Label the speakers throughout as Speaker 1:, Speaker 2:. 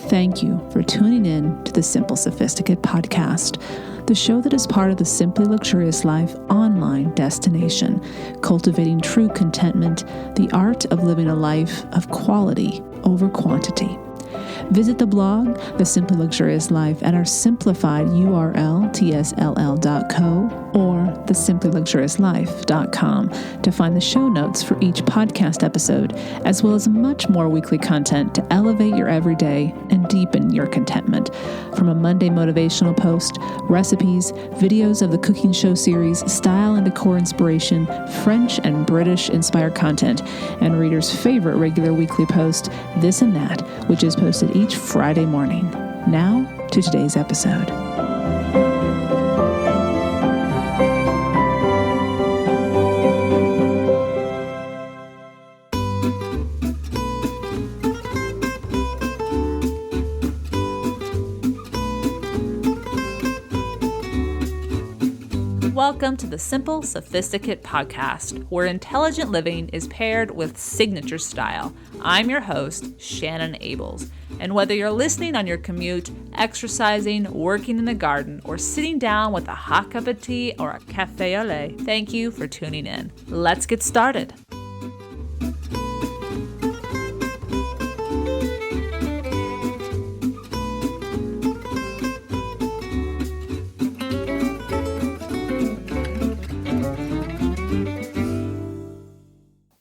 Speaker 1: Thank you for tuning in to the Simple Sophisticate podcast, the show that is part of the Simply Luxurious Life online destination, cultivating true contentment, the art of living a life of quality over quantity. Visit the blog, The Simply Luxurious Life, at our simplified URL, tsll.co or thesimplyluxuriouslife.com to find the show notes for each podcast episode, as well as much more weekly content to elevate your everyday and deepen your contentment. From a Monday motivational post, recipes, videos of the cooking show series, style and decor inspiration, French and British inspired content, and readers' favorite regular weekly post, This and That, which is posted each Friday morning. Now to today's episode. Welcome to the Simple Sophisticate podcast, where intelligent living is paired with signature style. I'm your host, Shannon Ables. And whether you're listening on your commute, exercising, working in the garden, or sitting down with a hot cup of tea or a café au lait, thank you for tuning in. Let's get started.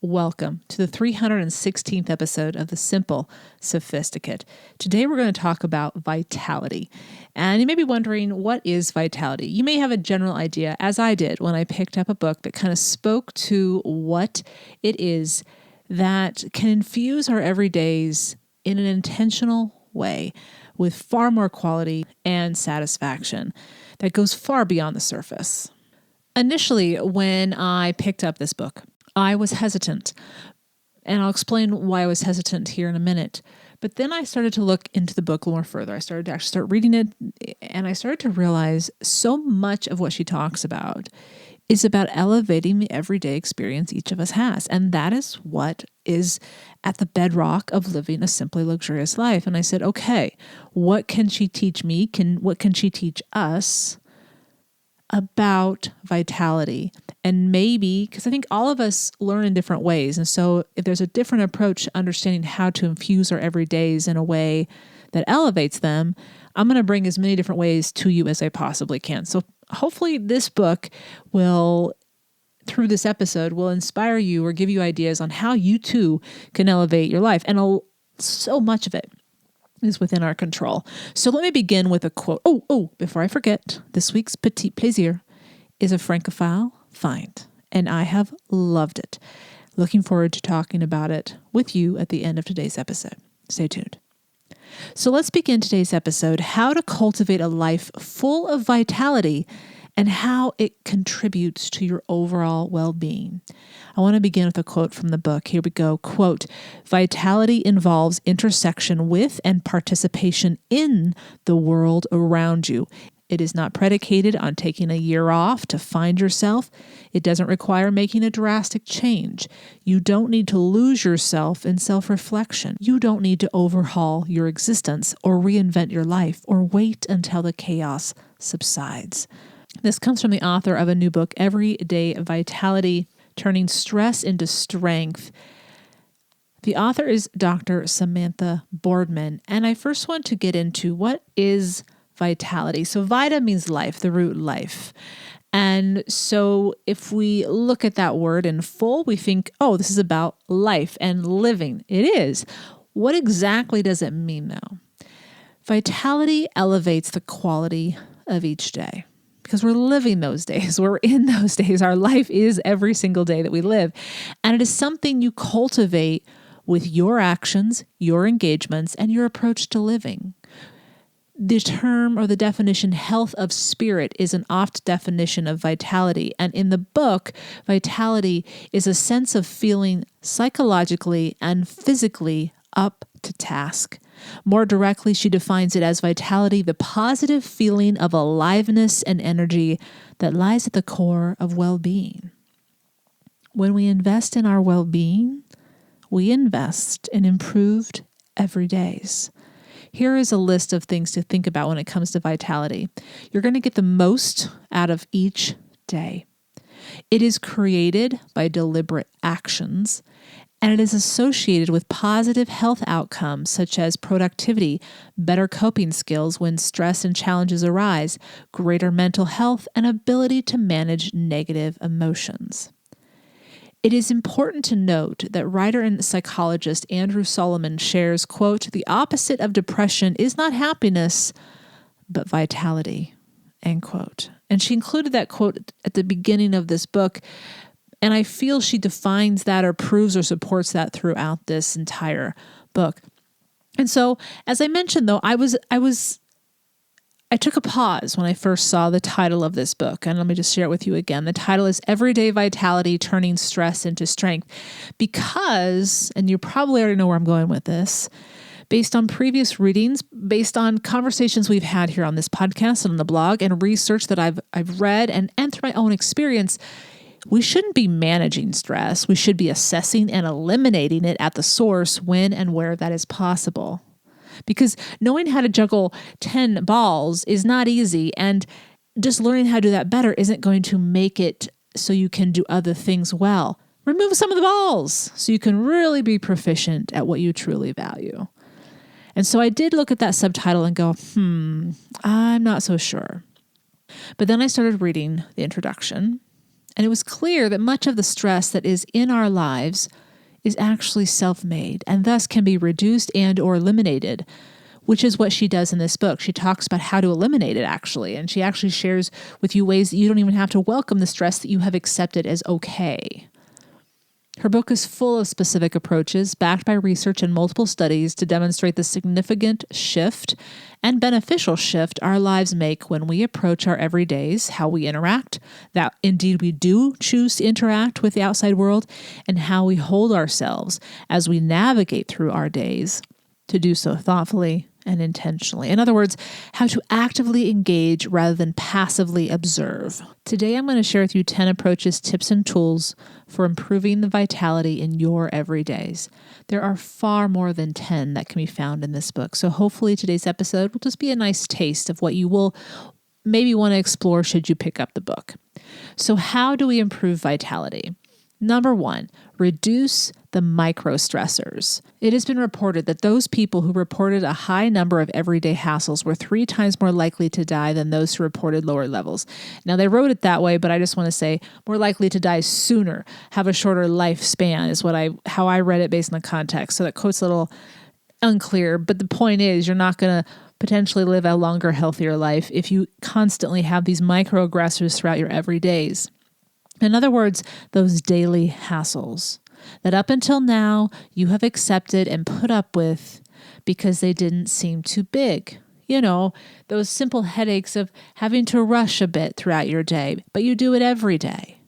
Speaker 1: Welcome to the 316th episode of the Simple Sophisticate. Today we're going to talk about vitality. And you may be wondering, what is vitality? You may have a general idea, as I did when I picked up a book that kind of spoke to what it is that can infuse our everydays in an intentional way with far more quality and satisfaction that goes far beyond the surface. Initially, when I picked up this book, I was hesitant, and I'll explain why I was hesitant here in a minute. But then I started to look into the book a little more further. I started to actually start reading it, and I started to realize so much of what she talks about is about elevating the everyday experience each of us has. And that is what is at the bedrock of living a simply luxurious life. And I said, okay, what can she teach me? What can she teach us about vitality? And maybe, because I think all of us learn in different ways. And so if there's a different approach to understanding how to infuse our everydays in a way that elevates them, I'm going to bring as many different ways to you as I possibly can. So hopefully this book will, through this episode, will inspire you or give you ideas on how you too can elevate your life. And so much of it is within our control. So let me begin with a quote. Before I forget, this week's Petite Pleasure is a Francophile find, and I have loved it. Looking forward to talking about it with you at the end of today's episode. Stay tuned. So let's begin today's episode, how to cultivate a life full of vitality and how it contributes to your overall well-being. I want to begin with a quote from the book. Here we go. Quote, "Vitality involves intersection with and participation in the world around you. It is not predicated on taking a year off to find yourself. It doesn't require making a drastic change. You don't need to lose yourself in self-reflection. You don't need to overhaul your existence or reinvent your life or wait until the chaos subsides." This comes from the author of a new book, Everyday Vitality, Turning Stress into Strength. The author is Dr. Samantha Boardman, and I first want to get into what is vitality. So vita means life, the root life. And so if we look at that word in full, we think, oh, this is about life and living. It is. What exactly does it mean, though? Vitality elevates the quality of each day, because we're living those days. We're in those days. Our life is every single day that we live. And it is something you cultivate with your actions, your engagements, and your approach to living. The term or the definition health of spirit is an oft definition of vitality. And in the book, vitality is a sense of feeling psychologically and physically up to task. More directly, she defines it as vitality, the positive feeling of aliveness and energy that lies at the core of well-being. When we invest in our well-being, we invest in improved everydays. Here is a list of things to think about when it comes to vitality. You're going to get the most out of each day. It is created by deliberate actions, and it is associated with positive health outcomes such as productivity, better coping skills when stress and challenges arise, greater mental health, and ability to manage negative emotions. It is important to note that writer and psychologist Andrew Solomon shares, quote, "The opposite of depression is not happiness, but vitality," end quote. And she included that quote at the beginning of this book, and I feel she defines that or proves or supports that throughout this entire book. And so, as I mentioned, though, I took a pause when I first saw the title of this book, and let me just share it with you again. The title is Everyday Vitality, Turning Stress into Strength, because, and you probably already know where I'm going with this, based on previous readings, based on conversations we've had here on this podcast and on the blog, and research that I've read, and through my own experience, we shouldn't be managing stress. We should be assessing and eliminating it at the source when and where that is possible. Because knowing how to juggle 10 balls is not easy, and just learning how to do that better isn't going to make it so you can do other things well. Remove some of the balls so you can really be proficient at what you truly value. And so I did look at that subtitle and go, I'm not so sure. But then I started reading the introduction, and it was clear that much of the stress that is in our lives is actually self-made and thus can be reduced and or eliminated, which is what she does in this book. She talks about how to eliminate it, actually, and she actually shares with you ways that you don't even have to welcome the stress that you have accepted as okay. Her book is full of specific approaches backed by research and multiple studies to demonstrate the significant shift and beneficial shift our lives make when we approach our everydays, how we interact, that indeed we do choose to interact with the outside world, and how we hold ourselves as we navigate through our days to do so thoughtfully and intentionally. In other words, how to actively engage rather than passively observe. Today, I'm going to share with you 10 approaches, tips, and tools for improving the vitality in your everydays. There are far more than 10 that can be found in this book. So hopefully today's episode will just be a nice taste of what you will maybe want to explore should you pick up the book. So how do we improve vitality? Number 1, reduce the micro stressors. It has been reported that those people who reported a high number of everyday hassles were 3 times more likely to die than those who reported lower levels. Now, they wrote it that way, but I just want to say more likely to die sooner, have a shorter lifespan is how I read it based on the context. So that quote's a little unclear, but the point is you're not going to potentially live a longer, healthier life if you constantly have these microaggressors throughout your everydays. In other words, those daily hassles that up until now you have accepted and put up with because they didn't seem too big. You know, those simple headaches of having to rush a bit throughout your day, but you do it every day.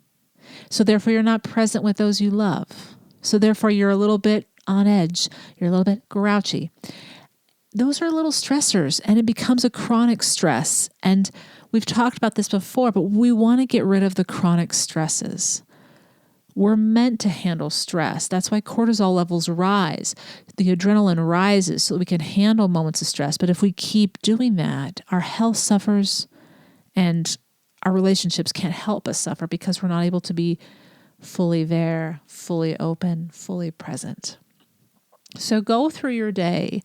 Speaker 1: So therefore, you're not present with those you love. So therefore, you're a little bit on edge. You're a little bit grouchy. Those are little stressors, and it becomes a chronic stress. And we've talked about this before, but we want to get rid of the chronic stresses. We're meant to handle stress. That's why cortisol levels rise. The adrenaline rises so that we can handle moments of stress. But if we keep doing that, our health suffers and our relationships can't help but suffer because we're not able to be fully there, fully open, fully present. So go through your day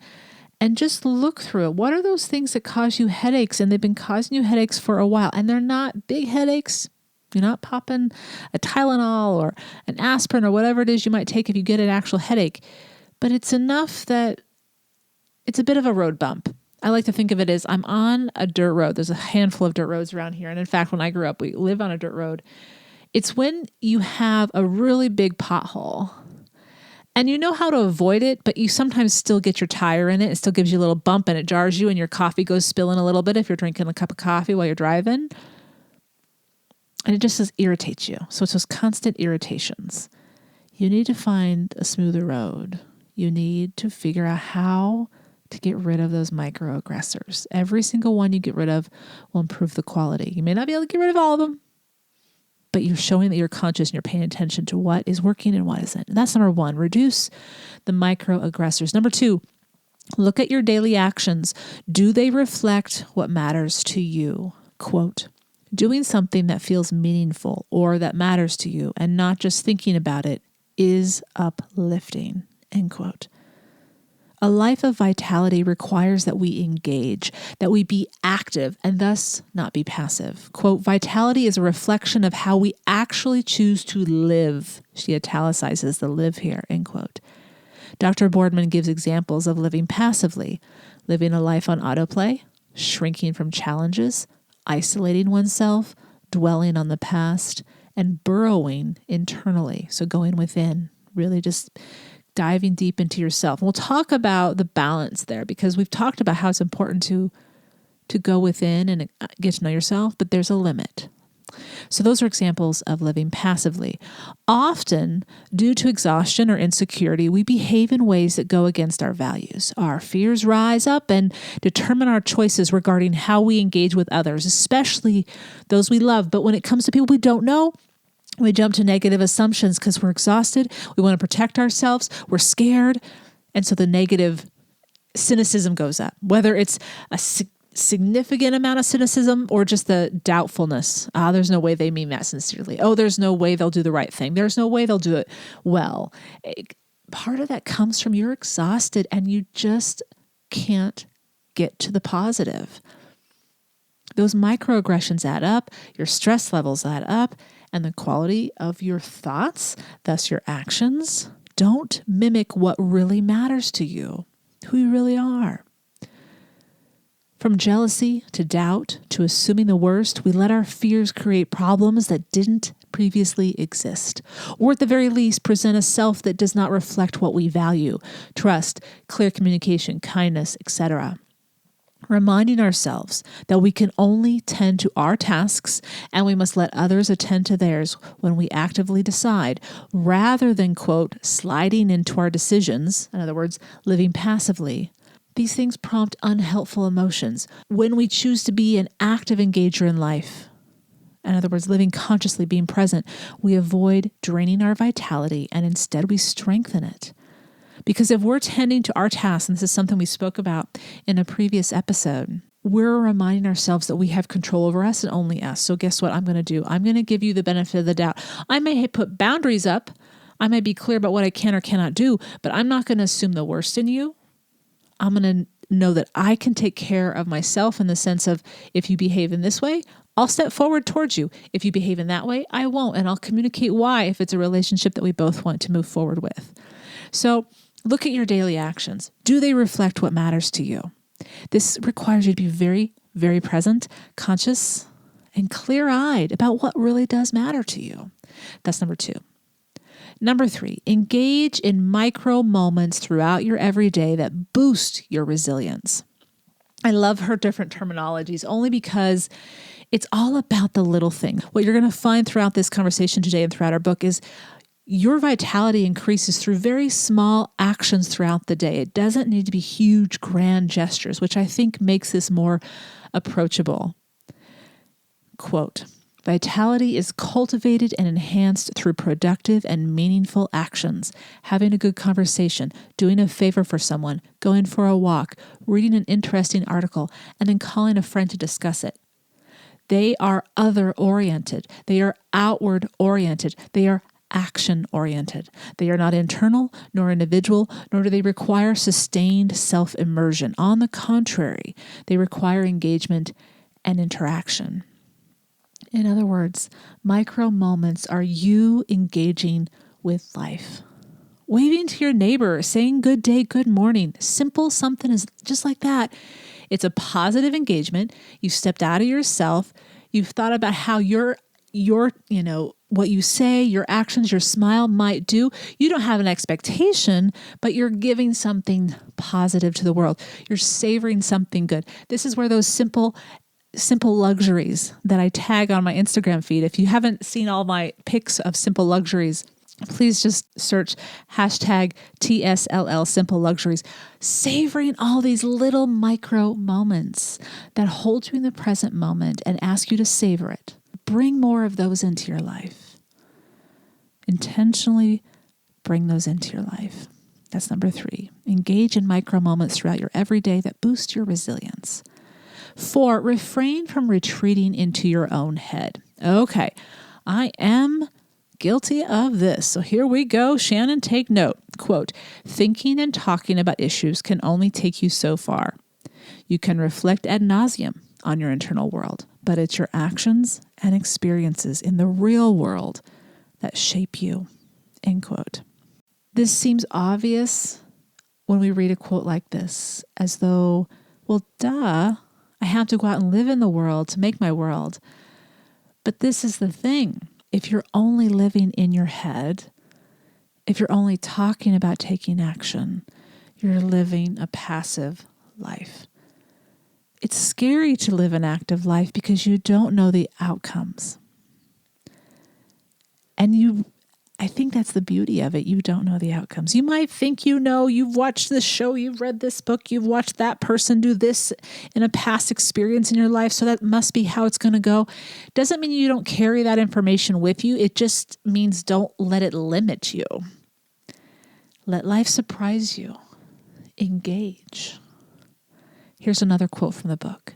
Speaker 1: and just look through it. What are those things that cause you headaches? And they've been causing you headaches for a while. And they're not big headaches. You're not popping a Tylenol or an aspirin or whatever it is you might take if you get an actual headache. But it's enough that it's a bit of a road bump. I like to think of it as I'm on a dirt road. There's a handful of dirt roads around here. And in fact, when I grew up, we live on a dirt road. It's when you have a really big pothole and you know how to avoid it, but you sometimes still get your tire in it. It still gives you a little bump and it jars you and your coffee goes spilling a little bit if you're drinking a cup of coffee while you're driving. And it just irritates you. So it's those constant irritations. You need to find a smoother road. You need to figure out how to get rid of those microaggressors. Every single one you get rid of will improve the quality. You may not be able to get rid of all of them, but you're showing that you're conscious and you're paying attention to what is working and what isn't. And that's number 1, reduce the microaggressors. Number 2, Look at your daily actions. Do they reflect what matters to you? Quote, doing something that feels meaningful or that matters to you and not just thinking about it is uplifting. End quote. A life of vitality requires that we engage, that we be active and thus not be passive. Quote, vitality is a reflection of how we actually choose to live. She italicizes the live here, end quote. Dr. Boardman gives examples of living passively, living a life on autoplay, shrinking from challenges, isolating oneself, dwelling on the past, and burrowing internally. So going within, really just diving deep into yourself. We'll talk about the balance there because we've talked about how it's important to go within and get to know yourself, but there's a limit. So those are examples of living passively. Often, due to exhaustion or insecurity, we behave in ways that go against our values. Our fears rise up and determine our choices regarding how we engage with others, especially those we love. But when it comes to people we don't know, we jump to negative assumptions because we're exhausted. We want to protect ourselves. We're scared. And so the negative cynicism goes up, whether it's a significant amount of cynicism or just the doubtfulness. There's no way they mean that sincerely. Oh, there's no way they'll do the right thing. There's no way they'll do it well. Part of that comes from you're exhausted and you just can't get to the positive. Those microaggressions add up, your stress levels add up, and the quality of your thoughts, thus your actions, don't mimic what really matters to you, who you really are. From jealousy to doubt to assuming the worst, we let our fears create problems that didn't previously exist, or at the very least present a self that does not reflect what we value, trust, clear communication, kindness, etc. Reminding ourselves that we can only tend to our tasks and we must let others attend to theirs when we actively decide, rather than, quote, sliding into our decisions, in other words, living passively. These things prompt unhelpful emotions. When we choose to be an active engager in life, in other words, living consciously, being present, we avoid draining our vitality and instead we strengthen it. Because if we're tending to our tasks, and this is something we spoke about in a previous episode, we're reminding ourselves that we have control over us and only us. So guess what I'm going to do? I'm going to give you the benefit of the doubt. I may put boundaries up. I may be clear about what I can or cannot do, but I'm not going to assume the worst in you. I'm going to know that I can take care of myself in the sense of if you behave in this way, I'll step forward towards you. If you behave in that way, I won't. And I'll communicate why if it's a relationship that we both want to move forward with. So look at your daily actions. Do they reflect what matters to you? This requires you to be very, very present, conscious, and clear-eyed about what really does matter to you. That's number 2. Number 3, engage in micro moments throughout your everyday that boost your resilience. I love her different terminologies only because it's all about the little thing. What you're going to find throughout this conversation today and throughout our book is your vitality increases through very small actions throughout the day. It doesn't need to be huge, grand gestures, which I think makes this more approachable. Quote, vitality is cultivated and enhanced through productive and meaningful actions, having a good conversation, doing a favor for someone, going for a walk, reading an interesting article, and then calling a friend to discuss it. They are other-oriented. They are outward-oriented. They are action-oriented. They are not internal nor individual, nor do they require sustained self-immersion. On the contrary, they require engagement and interaction. In other words, micro moments are you engaging with life. Waving to your neighbor, saying good day, good morning. Simple something is just like that. It's a positive engagement. You've stepped out of yourself. You've thought about how your what you say, your actions, your smile might do. You don't have an expectation, but you're giving something positive to the world. You're savoring something good. This is where those simple luxuries that I tag on my Instagram feed. If you haven't seen all my pics of simple luxuries, please just search hashtag TSLL simple luxuries. Savoring all these little micro moments that hold you in the present moment and ask you to savor it. Bring more of those into your life. Intentionally bring those into your life. That's number 3. Engage in micro moments throughout your everyday that boost your resilience. 4, refrain from retreating into your own head. Okay, I am guilty of this. So here we go. Shannon, take note. Quote, thinking and talking about issues can only take you so far. You can reflect ad nauseum on your internal world, but it's your actions and experiences in the real world that shape you. End quote. This seems obvious when we read a quote like this, as though, well, duh, I have to go out and live in the world to make my world. But this is the thing. If you're only living in your head, if you're only talking about taking action, you're living a passive life. It's scary to live an active life because you don't know the outcomes. And I think that's the beauty of it. You don't know the outcomes. You might think you know, you've watched this show, you've read this book, you've watched that person do this in a past experience in your life, so that must be how it's going to go. Doesn't mean you don't carry that information with you. It just means don't let it limit you. Let life surprise you. Engage. Here's another quote from the book.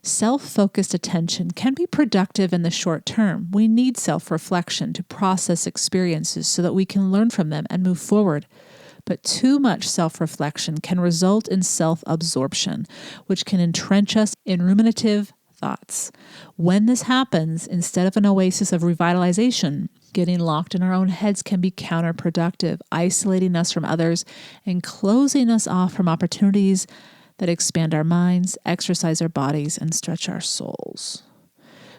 Speaker 1: Self-focused attention can be productive in the short term. We need self-reflection to process experiences so that we can learn from them and move forward. But too much self-reflection can result in self-absorption, which can entrench us in ruminative thoughts. When this happens, instead of an oasis of revitalization, getting locked in our own heads can be counterproductive, isolating us from others and closing us off from opportunities that expand our minds, exercise our bodies, and stretch our souls.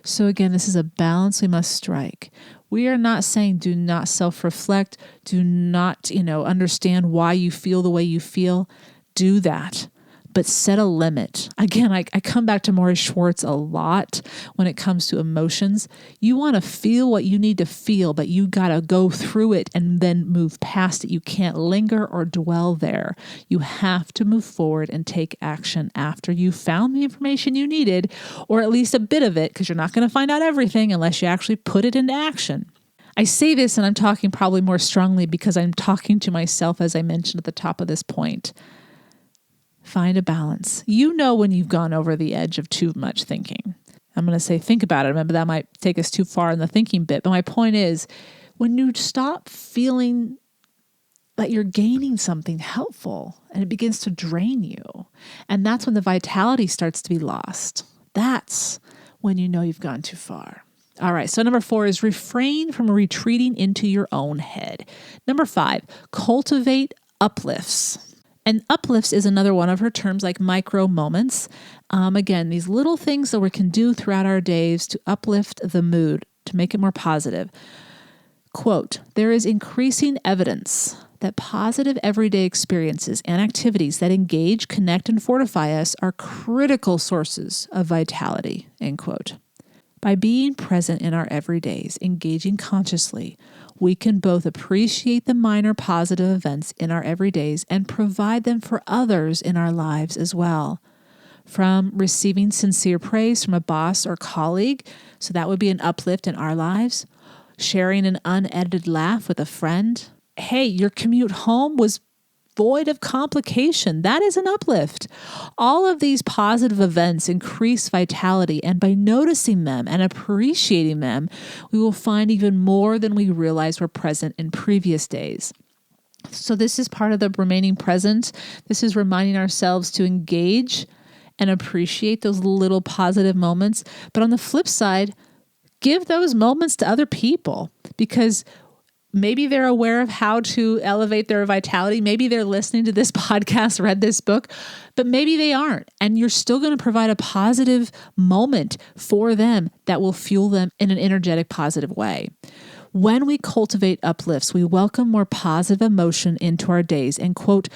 Speaker 1: So again, this is a balance we must strike. We are not saying do not self-reflect, do not, understand why you feel the way you feel. Do that, but set a limit. Again, I come back to Maurice Schwartz a lot when it comes to emotions. You want to feel what you need to feel, but you got to go through it and then move past it. You can't linger or dwell there. You have to move forward and take action after you found the information you needed, or at least a bit of it, because you're not going to find out everything unless you actually put it into action. I say this, and I'm talking probably more strongly because I'm talking to myself, as I mentioned at the top of this point. Find a balance. You know when you've gone over the edge of too much thinking. I'm going to say think about it. Remember, that might take us too far in the thinking bit. But my point is, when you stop feeling that you're gaining something helpful and it begins to drain you, and that's when the vitality starts to be lost. That's when you know you've gone too far. All right, so number 4 is refrain from retreating into your own head. Number 5, cultivate uplifts. And uplifts is another one of her terms, like micro moments. Again, these little things that we can do throughout our days to uplift the mood, to make it more positive. Quote, there is increasing evidence that positive everyday experiences and activities that engage, connect, and fortify us are critical sources of vitality, end quote. By being present in our everydays, engaging consciously, we can both appreciate the minor positive events in our everydays and provide them for others in our lives as well. From receiving sincere praise from a boss or colleague, so that would be an uplift in our lives, sharing an unedited laugh with a friend. Hey, your commute home was void of complication. That is an uplift. All of these positive events increase vitality, and by noticing them and appreciating them, we will find even more than we realized were present in previous days. So this is part of the remaining present. This is reminding ourselves to engage and appreciate those little positive moments. But on the flip side, give those moments to other people, because maybe they're aware of how to elevate their vitality. Maybe they're listening to this podcast, read this book, but maybe they aren't. And you're still going to provide a positive moment for them that will fuel them in an energetic, positive way. When we cultivate uplifts, we welcome more positive emotion into our days. And quote,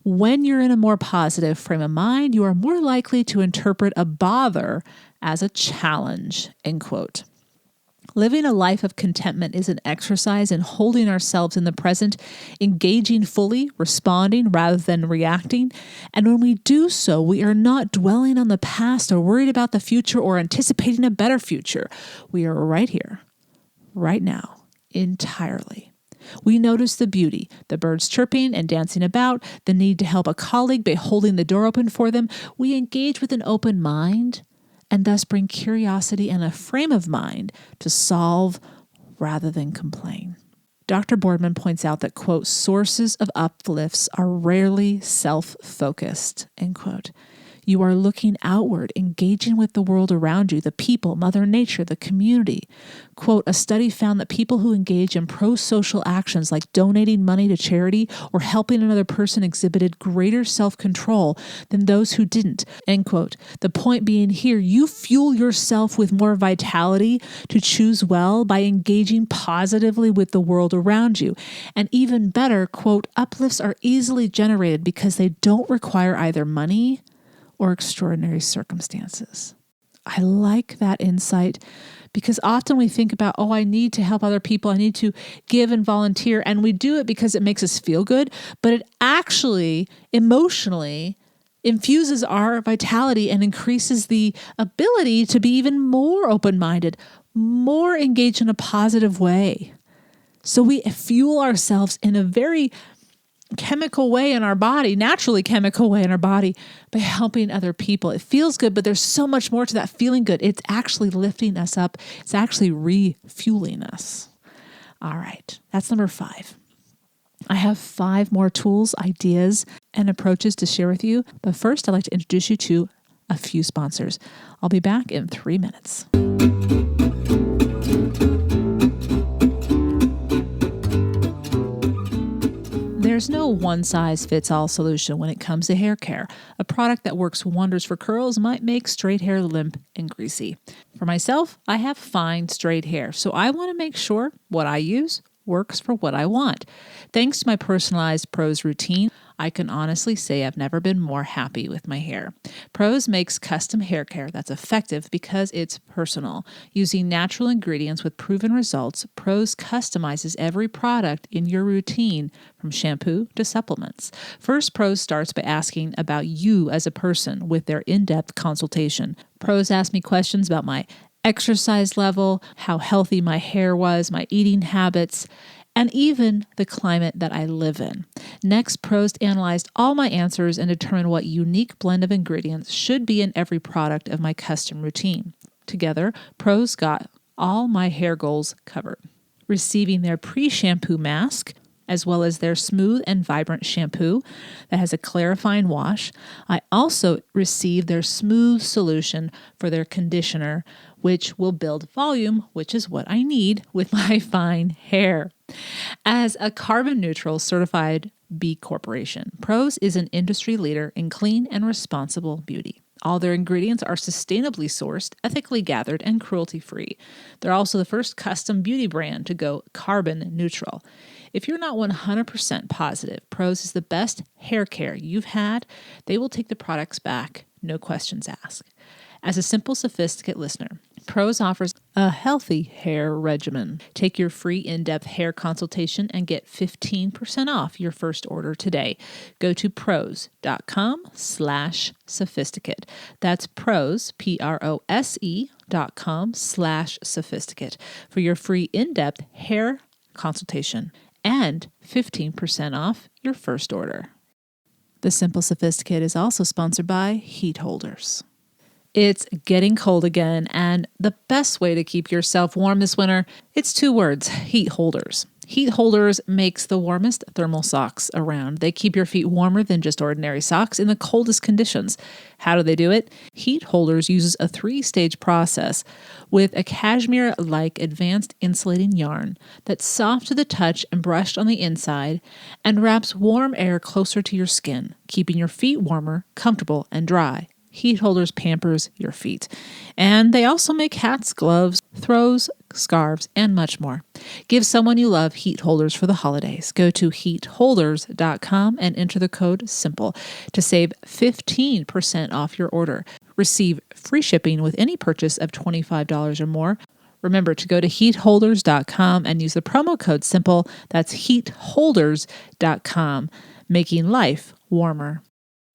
Speaker 1: when you're in a more positive frame of mind, you are more likely to interpret a bother as a challenge, end quote. Living a life of contentment is an exercise in holding ourselves in the present, engaging fully, responding rather than reacting. And when we do so, we are not dwelling on the past or worried about the future or anticipating a better future. We are right here, right now, entirely. We notice the beauty, the birds chirping and dancing about, the need to help a colleague by holding the door open for them. We engage with an open mind and thus bring curiosity and a frame of mind to solve rather than complain. Dr. Boardman points out that, quote, sources of uplifts are rarely self-focused, end quote. You are looking outward, engaging with the world around you, the people, Mother Nature, the community. Quote, a study found that people who engage in pro-social actions like donating money to charity or helping another person exhibited greater self-control than those who didn't, end quote. The point being here, you fuel yourself with more vitality to choose well by engaging positively with the world around you. And even better, quote, uplifts are easily generated because they don't require either money or extraordinary circumstances. I like that insight because often we think about, oh, I need to help other people. I need to give and volunteer. And we do it because it makes us feel good, but it actually emotionally infuses our vitality and increases the ability to be even more open-minded, more engaged in a positive way. So we fuel ourselves in a very chemical way in our body, naturally chemical way in our body by helping other people. It feels good, but there's so much more to that feeling good. It's actually lifting us up. It's actually refueling us. All right, that's number 5. I have 5 more tools, ideas, and approaches to share with you. But first, I'd like to introduce you to a few sponsors. I'll be back in 3 minutes. There's no one-size-fits-all solution when it comes to hair care. A product that works wonders for curls might make straight hair limp and greasy. For myself, I have fine straight hair, so I want to make sure what I use works for what I want. Thanks to my personalized Prose routine, I can honestly say I've never been more happy with my hair. Prose makes custom hair care that's effective because it's personal. Using natural ingredients with proven results, Prose customizes every product in your routine from shampoo to supplements. First, Prose starts by asking about you as a person with their in-depth consultation. Prose asks me questions about my exercise level, how healthy my hair was, my eating habits, and even the climate that I live in. Next, Prose analyzed all my answers and determined what unique blend of ingredients should be in every product of my custom routine. Together, Prose got all my hair goals covered. Receiving their pre-shampoo mask, as well as their smooth and vibrant shampoo that has a clarifying wash, I also received their smooth solution for their conditioner, which will build volume, which is what I need with my fine hair. As a carbon neutral certified B Corporation, Prose is an industry leader in clean and responsible beauty. All their ingredients are sustainably sourced, ethically gathered, and cruelty-free. They're also the first custom beauty brand to go carbon neutral. If you're not 100% positive Prose is the best hair care you've had, they will take the products back, no questions asked. As a Simple Sophisticate listener, Prose offers a healthy hair regimen. Take your free in-depth hair consultation and get 15% off your first order today. Go to prose.com/sophisticate. That's prose, prose.com/sophisticate for your free in-depth hair consultation and 15% off your first order. The Simple Sophisticate is also sponsored by Heat Holders. It's getting cold again, and the best way to keep yourself warm this winter, it's 2 words, heat holders. Heat Holders makes the warmest thermal socks around. They keep your feet warmer than just ordinary socks in the coldest conditions. How do they do it? Heat Holders uses a 3-stage process with a cashmere-like advanced insulating yarn that's soft to the touch and brushed on the inside and wraps warm air closer to your skin, keeping your feet warmer, comfortable, and dry. Heat Holders pampers your feet. And they also make hats, gloves, throws, scarves, and much more. Give someone you love Heat Holders for the holidays. Go to heatholders.com and enter the code SIMPLE to save 15% off your order. Receive free shipping with any purchase of $25 or more. Remember to go to heatholders.com and use the promo code SIMPLE. That's heatholders.com, making life warmer.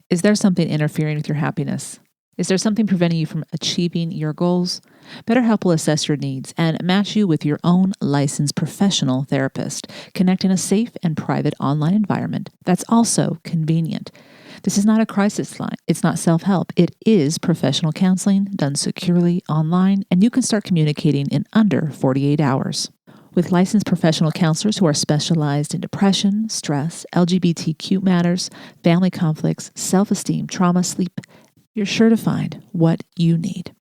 Speaker 1: Is there something interfering with your happiness? Is there something preventing you from achieving your goals? BetterHelp will assess your needs and match you with your own licensed professional therapist, connect in a safe and private online environment that's also convenient. This is not a crisis line. It's not self-help. It is professional counseling done securely online, and you can start communicating in under 48 hours. With licensed professional counselors who are specialized in depression, stress, LGBTQ matters, family conflicts, self-esteem, trauma, sleep, you're sure to find what you need.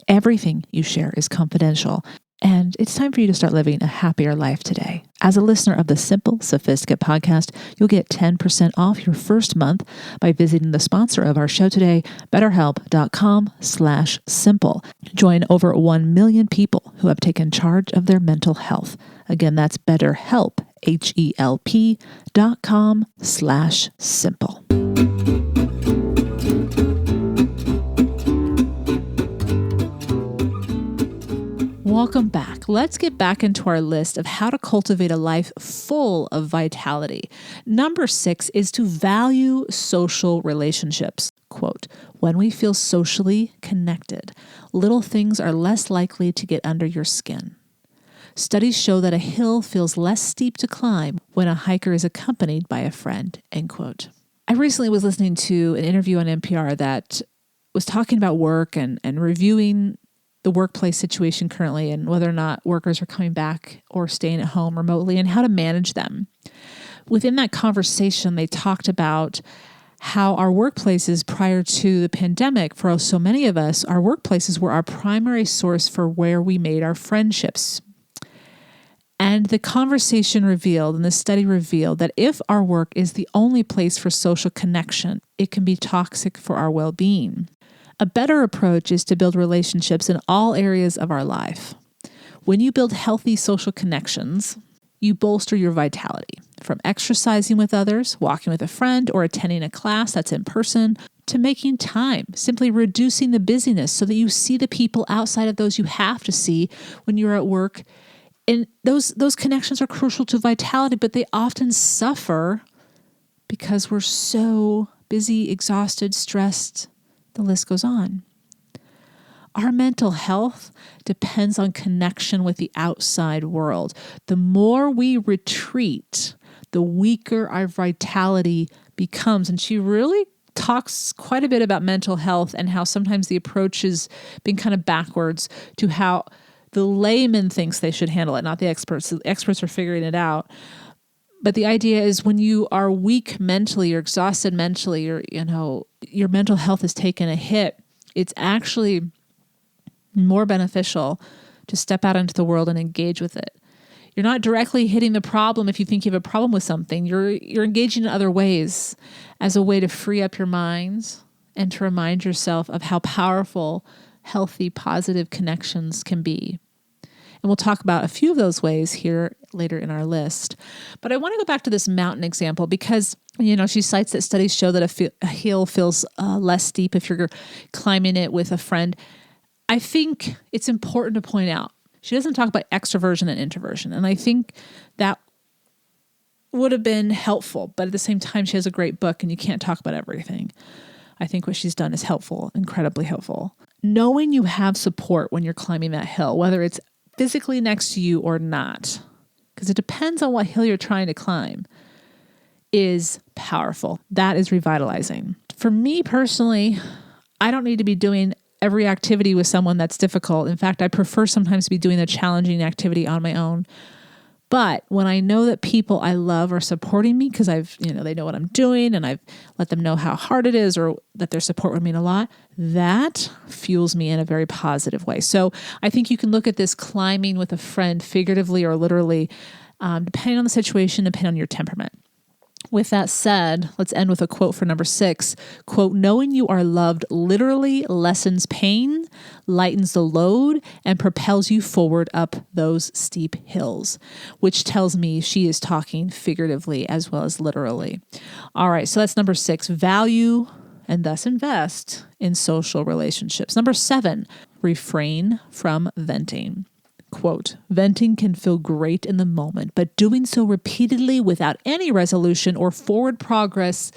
Speaker 1: Everything you share is confidential, and it's time for you to start living a happier life today. As a listener of the Simple Sophisticate podcast, you'll get 10% off your first month by visiting the sponsor of our show today, betterhelp.com/simple. Join over 1 million people who have taken charge of their mental health. Again, that's BetterHelp, HELP.com/simple. Welcome back. Let's get back into our list of how to cultivate a life full of vitality. Number 6 is to value social relationships. Quote, when we feel socially connected, little things are less likely to get under your skin. Studies show that a hill feels less steep to climb when a hiker is accompanied by a friend, end quote. I recently was listening to an interview on NPR that was talking about work and reviewing the workplace situation currently and whether or not workers are coming back or staying at home remotely and how to manage them. Within that conversation, they talked about how our workplaces prior to the pandemic, for so many of us, our workplaces were our primary source for where we made our friendships. And the conversation revealed and the study revealed that if our work is the only place for social connection, it can be toxic for our well-being. A better approach is to build relationships in all areas of our life. When you build healthy social connections, you bolster your vitality. From exercising with others, walking with a friend, or attending a class that's in person, to making time, simply reducing the busyness so that you see the people outside of those you have to see when you're at work. And those connections are crucial to vitality, but they often suffer because we're so busy, exhausted, stressed. The list goes on. Our mental health depends on connection with the outside world. The more we retreat, the weaker our vitality becomes. And she really talks quite a bit about mental health and how sometimes the approach has been kind of backwards to how the layman thinks they should handle it, not the experts. The experts are figuring it out. But the idea is when you are weak mentally, you're exhausted mentally, your mental health has taken a hit, it's actually more beneficial to step out into the world and engage with it. You're not directly hitting the problem if you think you have a problem with something. You're engaging in other ways as a way to free up your minds and to remind yourself of how powerful, healthy, positive connections can be. And we'll talk about a few of those ways here later in our list. But I want to go back to this mountain example because, she cites that studies show that a hill feels less steep if you're climbing it with a friend. I think it's important to point out, she doesn't talk about extroversion and introversion. And I think that would have been helpful. But at the same time, she has a great book and you can't talk about everything. I think what she's done is helpful, incredibly helpful. Knowing you have support when you're climbing that hill, whether it's physically next to you or not, because it depends on what hill you're trying to climb, is powerful. That is revitalizing. For me personally, I don't need to be doing every activity with someone that's difficult. In fact, I prefer sometimes to be doing a challenging activity on my own. But when I know that people I love are supporting me because they know what I'm doing and I've let them know how hard it is or that their support would mean a lot, that fuels me in a very positive way. So I think you can look at this climbing with a friend figuratively or literally, depending on the situation, depending on your temperament. With that said, let's end with a quote for number 6. Quote, knowing you are loved literally lessens pain, lightens the load, and propels you forward up those steep hills, which tells me she is talking figuratively as well as literally. All right, so that's number 6, value and thus invest in social relationships. Number 7, refrain from venting. Quote, venting can feel great in the moment, but doing so repeatedly without any resolution or forward progress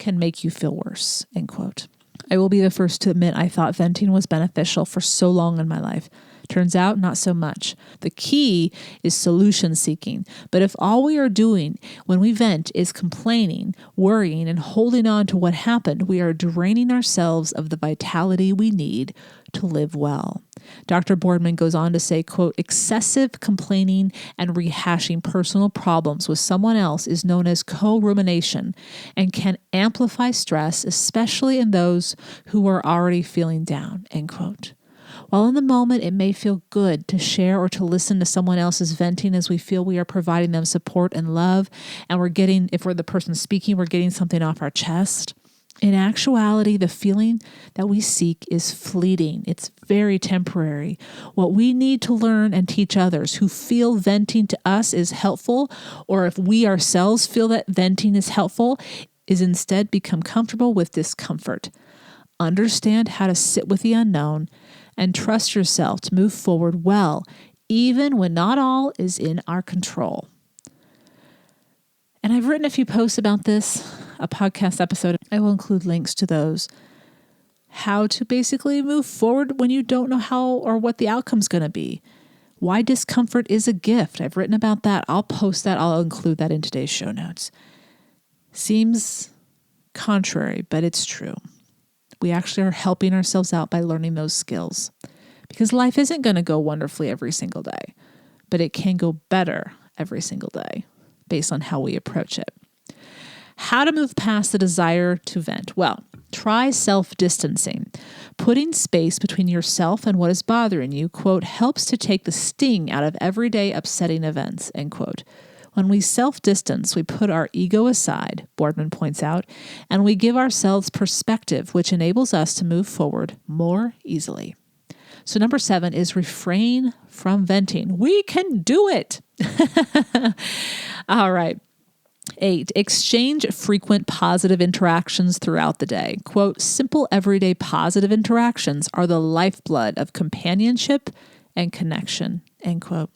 Speaker 1: can make you feel worse, end quote. I will be the first to admit I thought venting was beneficial for so long in my life. Turns out, not so much. The key is solution seeking. But if all we are doing when we vent is complaining, worrying, and holding on to what happened, we are draining ourselves of the vitality we need to live well. Dr. Boardman goes on to say, quote, excessive complaining and rehashing personal problems with someone else is known as co-rumination and can amplify stress, especially in those who are already feeling down, end quote. While in the moment it may feel good to share or to listen to someone else's venting as we feel we are providing them support and love, and if we're the person speaking, we're getting something off our chest. In actuality, the feeling that we seek is fleeting. It's very temporary. What we need to learn and teach others who feel venting to us is helpful, or if we ourselves feel that venting is helpful, is instead become comfortable with discomfort. Understand how to sit with the unknown and trust yourself to move forward well, even when not all is in our control. And I've written a few posts about this, a podcast episode. I will include links to those. How to basically move forward when you don't know how or what the outcome's going to be. Why discomfort is a gift. I've written about that. I'll post that. I'll include that in today's show notes. Seems contrary, but it's true. We actually are helping ourselves out by learning those skills, because life isn't going to go wonderfully every single day, but it can go better every single day based on how we approach it. How to move past the desire to vent? Well, try self-distancing. Putting space between yourself and what is bothering you, quote, helps to take the sting out of everyday upsetting events, end quote. When we self-distance, we put our ego aside, Boardman points out, and we give ourselves perspective, which enables us to move forward more easily. So 7 is refrain from venting. We can do it. All right. 8, exchange frequent positive interactions throughout the day. Quote, simple everyday positive interactions are the lifeblood of companionship and connection, end quote.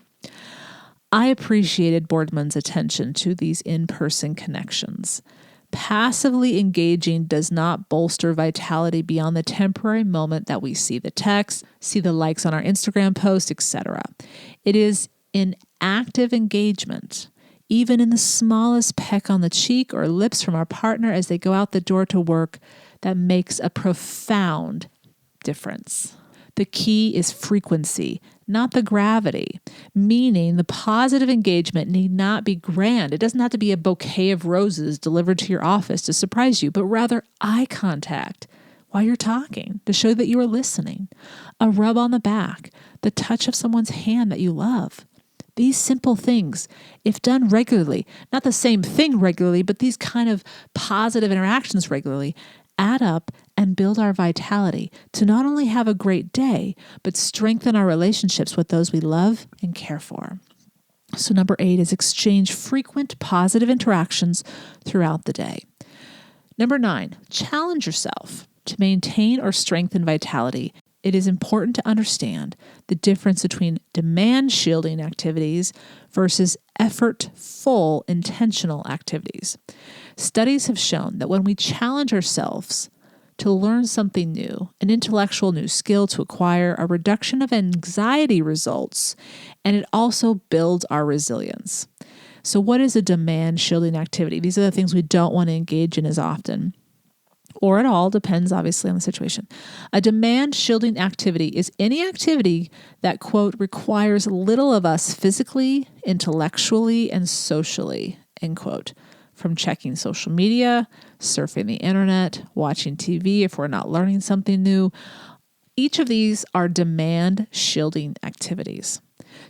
Speaker 1: I appreciated Boardman's attention to these in-person connections. Passively engaging does not bolster vitality beyond the temporary moment that we see the text, see the likes on our Instagram post, etc. It is in active engagement, even in the smallest peck on the cheek or lips from our partner as they go out the door to work, that makes a profound difference. The key is frequency, not the gravity, meaning the positive engagement need not be grand. It doesn't have to be a bouquet of roses delivered to your office to surprise you, but rather eye contact while you're talking to show that you are listening, a rub on the back, the touch of someone's hand that you love. These simple things, if done regularly, not the same thing regularly, but these kind of positive interactions regularly, add up and build our vitality to not only have a great day, but strengthen our relationships with those we love and care for. So 8 is exchange frequent positive interactions throughout the day. 9, challenge yourself to maintain or strengthen vitality. It is important to understand the difference between demand-shielding activities versus effort-full intentional activities. Studies have shown that when we challenge ourselves to learn something new, an intellectual new skill to acquire, a reduction of anxiety results, and it also builds our resilience. So what is a demand-shielding activity? These are the things we don't want to engage in as often, or at all, depends obviously on the situation. A demand-shielding activity is any activity that, quote, requires little of us physically, intellectually, and socially, end quote. From checking social media, surfing the internet, watching TV if we're not learning something new. Each of these are demand-shielding activities.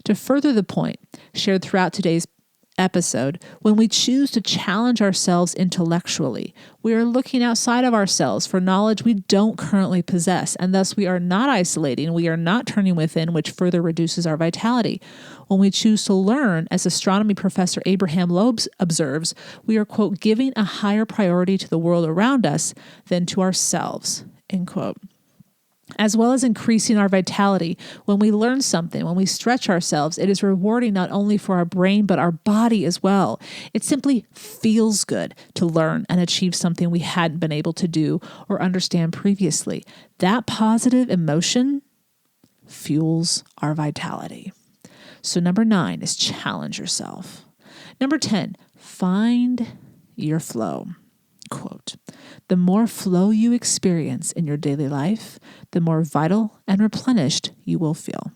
Speaker 1: To further the point shared throughout today's episode, when we choose to challenge ourselves intellectually, we are looking outside of ourselves for knowledge we don't currently possess, and thus we are not isolating, we are not turning within, which further reduces our vitality. When we choose to learn, as astronomy professor Abraham Loebs observes, we are, quote, giving a higher priority to the world around us than to ourselves, end quote. as well as increasing our vitality. When we learn something, when we stretch ourselves, it is rewarding not only for our brain, but our body as well. It simply feels good to learn and achieve something we hadn't been able to do or understand previously. That positive emotion fuels our vitality. So 9 is challenge yourself. 10, find your flow. Quote, the more flow you experience in your daily life, the more vital and replenished you will feel.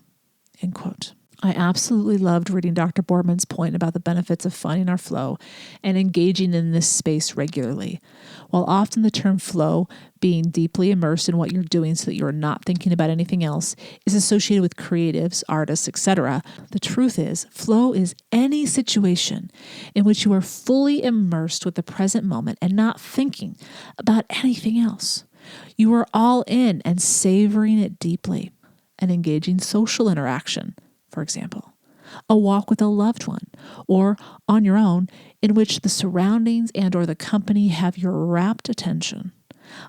Speaker 1: End quote. I absolutely loved reading Dr. Boardman's point about the benefits of finding our flow and engaging in this space regularly. While often the term flow, being deeply immersed in what you're doing so that you're not thinking about anything else, is associated with creatives, artists, etc., the truth is, flow is any situation in which you are fully immersed with the present moment and not thinking about anything else. You are all in and savoring it deeply. An engaging social interaction, for example, a walk with a loved one, or on your own, in which the surroundings and or the company have your rapt attention.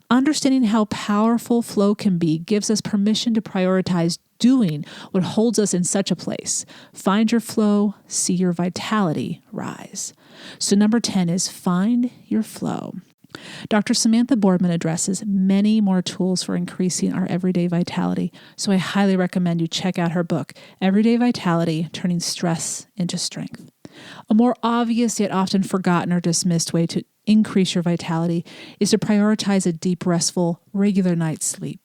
Speaker 1: Understanding how powerful flow can be gives us permission to prioritize doing what holds us in such a place. Find your flow, see your vitality rise. So 10 is find your flow. Dr. Samantha Boardman addresses many more tools for increasing our everyday vitality, so I highly recommend you check out her book, Everyday Vitality, Turning Stress into Strength. A more obvious yet often forgotten or dismissed way to increase your vitality is to prioritize a deep, restful, regular night's sleep.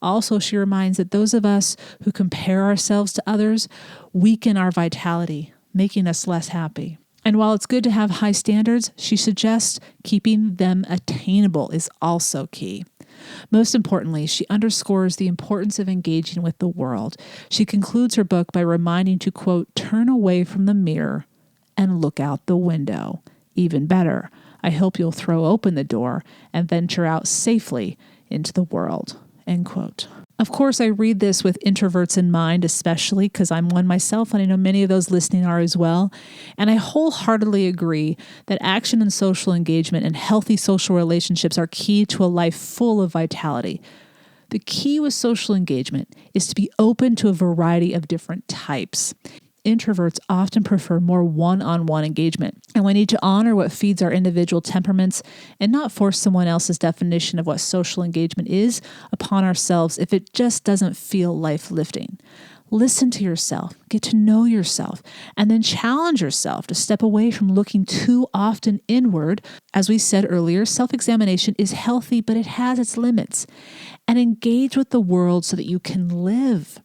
Speaker 1: Also, she reminds that those of us who compare ourselves to others weaken our vitality, making us less happy. And while it's good to have high standards, she suggests keeping them attainable is also key. Most importantly, she underscores the importance of engaging with the world. She concludes her book by reminding to, quote, turn away from the mirror and look out the window. Even better, I hope you'll throw open the door and venture out safely into the world, end quote. Of course, I read this with introverts in mind, especially because I'm one myself, and I know many of those listening are as well. And I wholeheartedly agree that action and social engagement and healthy social relationships are key to a life full of vitality. The key with social engagement is to be open to a variety of different types. Introverts often prefer more one-on-one engagement, and we need to honor what feeds our individual temperaments and not force someone else's definition of what social engagement is upon ourselves if it just doesn't feel life-lifting. Listen to yourself, get to know yourself, and then challenge yourself to step away from looking too often inward. As we said earlier, self-examination is healthy, but it has its limits. And engage with the world so that you can live.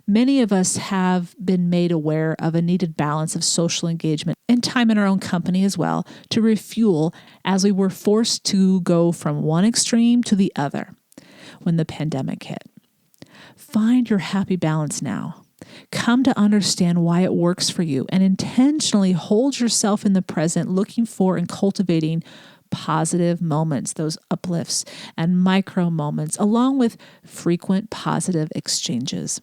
Speaker 1: Many of us have been made aware of a needed balance of social engagement and time in our own company as well to refuel as we were forced to go from one extreme to the other when the pandemic hit. Find your happy balance now. Come to understand why it works for you and intentionally hold yourself in the present, looking for and cultivating positive moments, those uplifts and micro moments, along with frequent positive exchanges.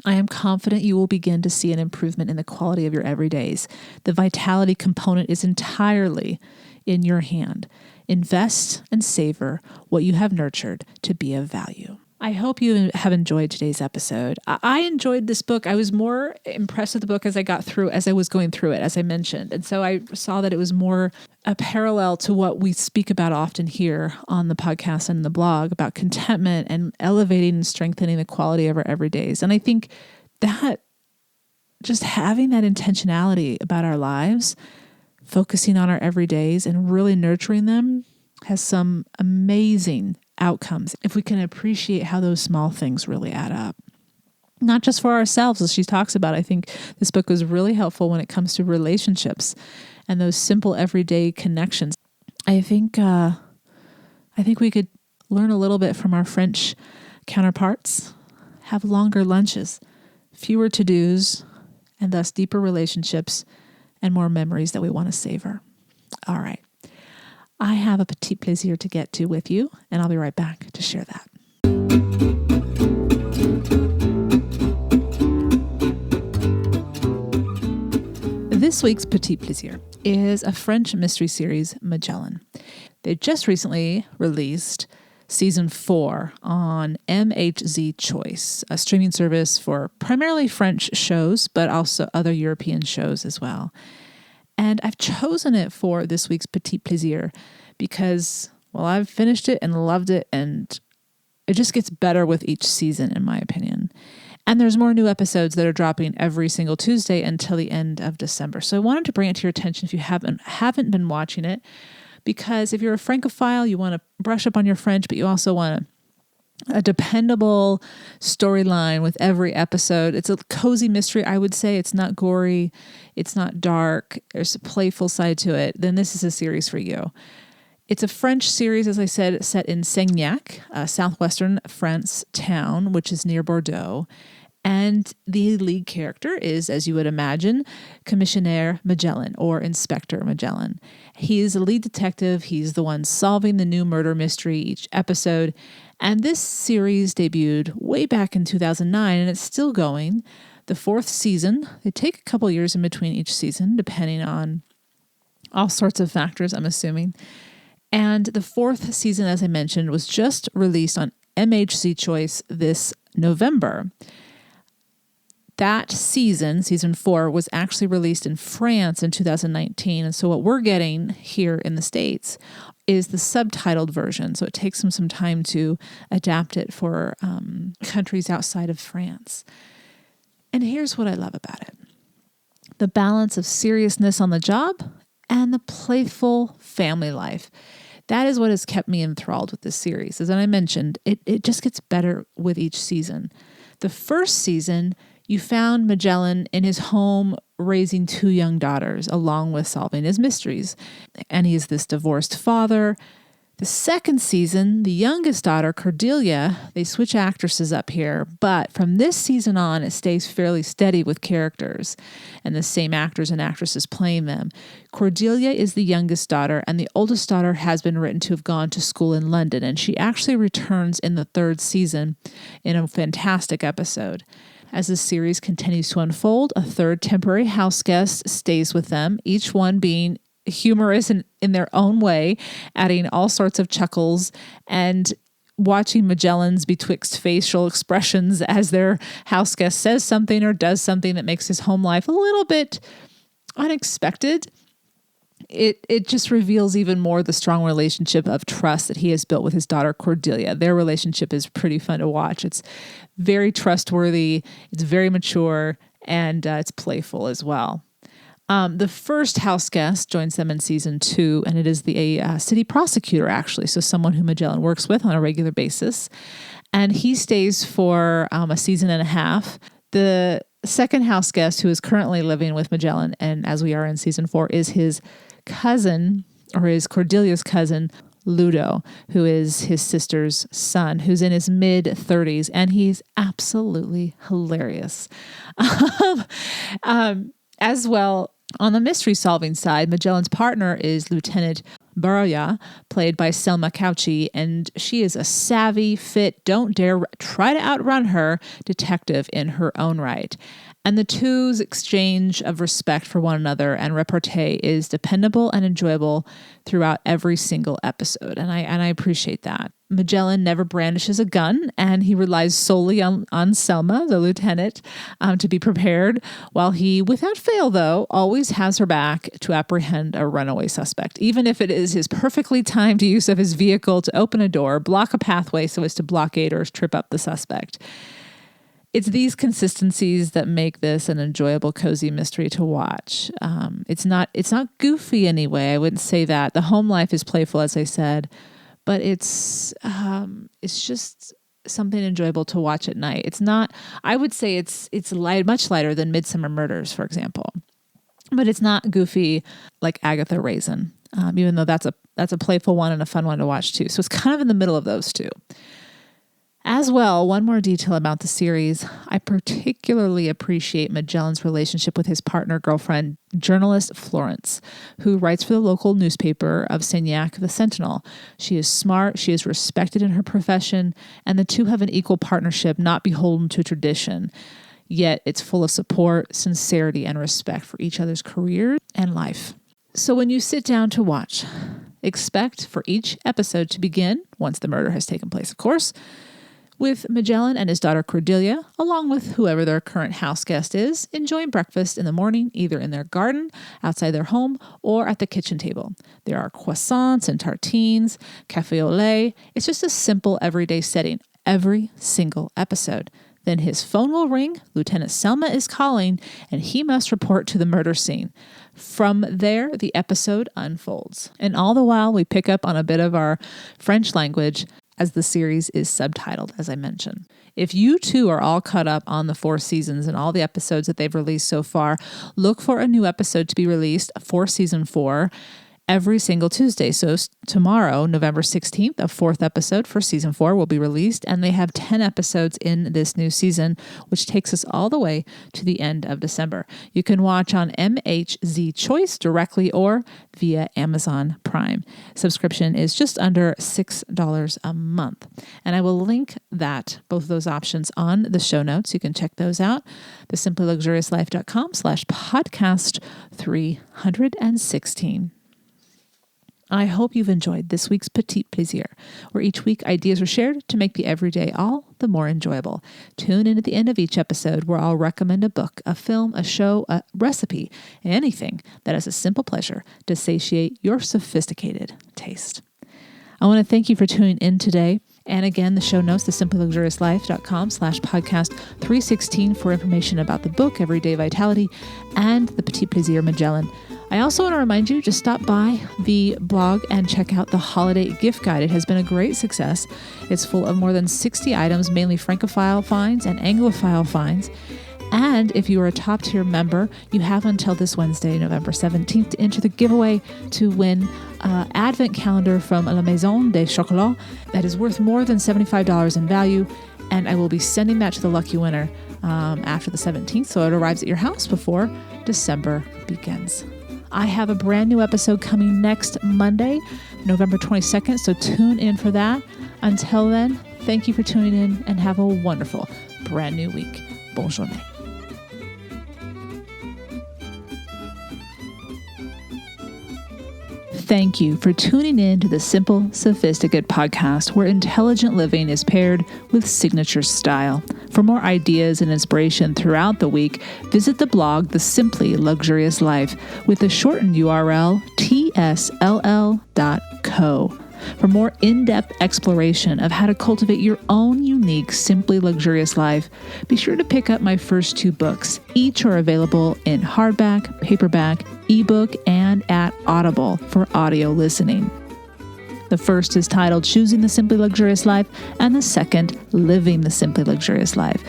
Speaker 1: I am confident you will begin to see an improvement in the quality of your everydays. The vitality component is entirely in your hand. Invest and savor what you have nurtured to be of value. I hope you have enjoyed today's episode. I enjoyed this book. I was more impressed with the book as I was going through it, as I mentioned. And so I saw that it was more a parallel to what we speak about often here on the podcast and the blog about contentment and elevating and strengthening the quality of our everydays. And I think that just having that intentionality about our lives, focusing on our everydays and really nurturing them has some amazing outcomes if we can appreciate how those small things really add up. Not just for ourselves, as she talks about. I think this book was really helpful when it comes to relationships and those simple everyday connections. I think we could learn a little bit from our French counterparts, have longer lunches, fewer to-dos, and thus deeper relationships and more memories that we want to savor. All right. I have a Petite Pleasure to get to with you, and I'll be right back to share that. This week's Petite Pleasure is a French mystery series, Magellan. They just recently released season 4 on MHZ Choice, a streaming service for primarily French shows, but also other European shows as well. And I've chosen it for this week's Petite Pleasure because, well, I've finished it and loved it, and it just gets better with each season, in my opinion. And there's more new episodes that are dropping every single Tuesday until the end of December. So I wanted to bring it to your attention if you haven't been watching it, because if you're a Francophile, you want to brush up on your French, but you also want a dependable storyline with every episode. It's a cozy mystery, I would say. It's not gory. It's not dark. There's a playful side to it. Then this is a series for you. It's a French series, as I said, set in Seignac, a southwestern France town, which is near Bordeaux. And the lead character is, as you would imagine, Commissionaire Magellan, or Inspector Magellan. He is a lead detective. He's the one solving the new murder mystery each episode. And this series debuted way back in 2009, and it's still going. The 4th season, they take a couple years in between each season, depending on all sorts of factors, I'm assuming. And the 4th season, as I mentioned, was just released on MHZ Choice this November. That season, season 4, was actually released in France in 2019. And so what we're getting here in the States is the subtitled version. So it takes them some time to adapt it for countries outside of France. And here's what I love about it. The balance of seriousness on the job and the playful family life. That is what has kept me enthralled with this series. As I mentioned, it just gets better with each season. The first season, you found Magellan in his home raising 2 young daughters, along with solving his mysteries. And he is this divorced father. The second season, the youngest daughter, Cordelia, they switch actresses up here, but from this season on, it stays fairly steady with characters and the same actors and actresses playing them. Cordelia is the youngest daughter, and the oldest daughter has been written to have gone to school in London, and she actually returns in the 3rd season in a fantastic episode. As the series continues to unfold, a 3rd temporary house guest stays with them, each one being humorous in their own way, adding all sorts of chuckles and watching Magellan's betwixt facial expressions as their house guest says something or does something that makes his home life a little bit unexpected. It just reveals even more the strong relationship of trust that he has built with his daughter Cordelia. Their relationship is pretty fun to watch. It's very trustworthy, it's very mature, and it's playful as well. The first house guest joins them in season 2, and it is the city prosecutor, actually, so someone who Magellan works with on a regular basis. And he stays for a season and a half. The second house guest, who is currently living with Magellan, and as we are in season 4, is his cousin, or is Cordelia's cousin, Ludo, who is his sister's son, who's in his mid-30s, and he's absolutely hilarious. As well, on the mystery-solving side, Magellan's partner is Lieutenant Baraya, played by Selma Cauchy, and she is a savvy, fit, don't dare try to outrun her detective in her own right. And the two's exchange of respect for one another and repartee is dependable and enjoyable throughout every single episode, and I appreciate that. Magellan never brandishes a gun, and he relies solely on Selma, the lieutenant, to be prepared, while he, without fail though, always has her back to apprehend a runaway suspect, even if it is his perfectly timed use of his vehicle to open a door, block a pathway so as to blockade or trip up the suspect. It's these consistencies that make this an enjoyable, cozy mystery to watch. It's not goofy anyway. I wouldn't say that. The home life is playful, as I said, but it's just something enjoyable to watch at night. It's not. I would say it's light, much lighter than Midsummer Murders, for example, but it's not goofy like Agatha Raisin. Even though that's a playful one and a fun one to watch too. So it's kind of in the middle of those two. As well, one more detail about the series, I particularly appreciate Magellan's relationship with his partner-girlfriend, journalist Florence, who writes for the local newspaper of Seignac, The Sentinel. She is smart, she is respected in her profession, and the two have an equal partnership not beholden to tradition. Yet it's full of support, sincerity, and respect for each other's career and life. So when you sit down to watch Expect for each episode to begin, once the murder has taken place, of course, with Magellan and his daughter Cordelia, along with whoever their current house guest is, enjoying breakfast in the morning, either in their garden, outside their home, or at the kitchen table. There are croissants and tartines, café au lait. It's just a simple everyday setting, every single episode. Then his phone will ring, Lieutenant Selma is calling, and he must report to the murder scene. From there, the episode unfolds. And all the while, we pick up on a bit of our French language as the series is subtitled, as I mentioned. If you too are all caught up on the 4 seasons and all the episodes that they've released so far, look for a new episode to be released for season 4 every single Tuesday. So tomorrow, November 16th, a 4th episode for season 4 will be released, and they have 10 episodes in this new season, which takes us all the way to the end of December. You can watch on MHZ Choice directly or via Amazon Prime. Subscription is just under $6 a month. And I will link both of those options on the show notes. You can check those out. thesimplyluxuriouslife.com/podcast 316. I hope you've enjoyed this week's Petite Pleasure, where each week ideas are shared to make the everyday all the more enjoyable. Tune in at the end of each episode where I'll recommend a book, a film, a show, a recipe, anything that is a simple pleasure to satiate your sophisticated taste. I want to thank you for tuning in today. And again, the show notes, thesimplyluxuriouslife.com/podcast 316 for information about the book, Everyday Vitality, and the Petite Pleasure Magellan. I also want to remind you to stop by the blog and check out the holiday gift guide. It has been a great success. It's full of more than 60 items, mainly Francophile finds and Anglophile finds. And if you are a top tier member, you have until this Wednesday, November 17th, to enter the giveaway to win an advent calendar from La Maison des Chocolats that is worth more than $75 in value. And I will be sending that to the lucky winner after the 17th, so it arrives at your house before December begins. I have a brand new episode coming next Monday, November 22nd, so tune in for that. Until then, thank you for tuning in and have a wonderful brand new week. Bonne journée. Thank you for tuning in to the Simple Sophisticate podcast, where intelligent living is paired with signature style. For more ideas and inspiration throughout the week, visit the blog The Simply Luxurious Life with the shortened URL tsll.co. For more in-depth exploration of how to cultivate your own unique, simply luxurious life, be sure to pick up my first 2 books. Each are available in hardback, paperback, ebook, and at Audible for audio listening. The first is titled Choosing the Simply Luxurious Life, and the second, Living the Simply Luxurious Life.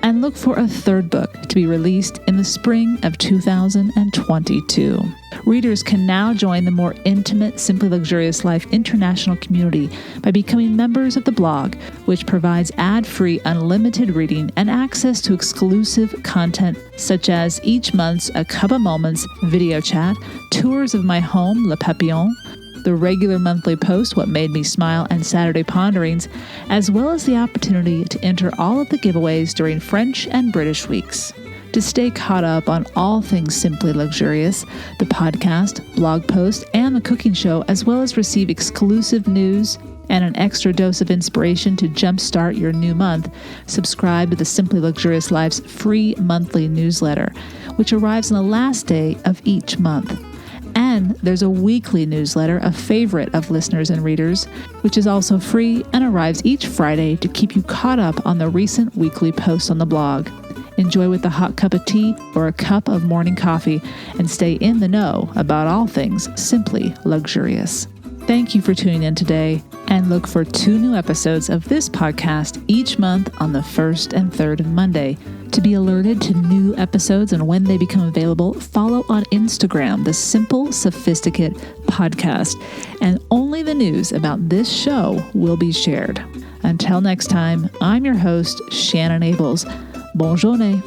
Speaker 1: And look for a 3rd book to be released in the spring of 2022. Readers can now join the more intimate Simply Luxurious Life international community by becoming members of the blog, which provides ad-free unlimited reading and access to exclusive content such as each month's A Cup of Moments video chat, tours of my home, Le Papillon, the regular monthly post, What Made Me Smile, and Saturday Ponderings, as well as the opportunity to enter all of the giveaways during French and British weeks. To stay caught up on all things Simply Luxurious, the podcast, blog post, and the cooking show, as well as receive exclusive news and an extra dose of inspiration to jumpstart your new month, subscribe to the Simply Luxurious Life's free monthly newsletter, which arrives on the last day of each month. And there's a weekly newsletter, a favorite of listeners and readers, which is also free and arrives each Friday to keep you caught up on the recent weekly posts on the blog. Enjoy with a hot cup of tea or a cup of morning coffee and stay in the know about all things simply luxurious. Thank you for tuning in today, and look for 2 new episodes of this podcast each month on the 1st and 3rd of Monday. To be alerted to new episodes and when they become available, follow on Instagram, the Simple Sophisticate podcast, and only the news about this show will be shared. Until next time, I'm your host, Shannon Ables. Bonne journée.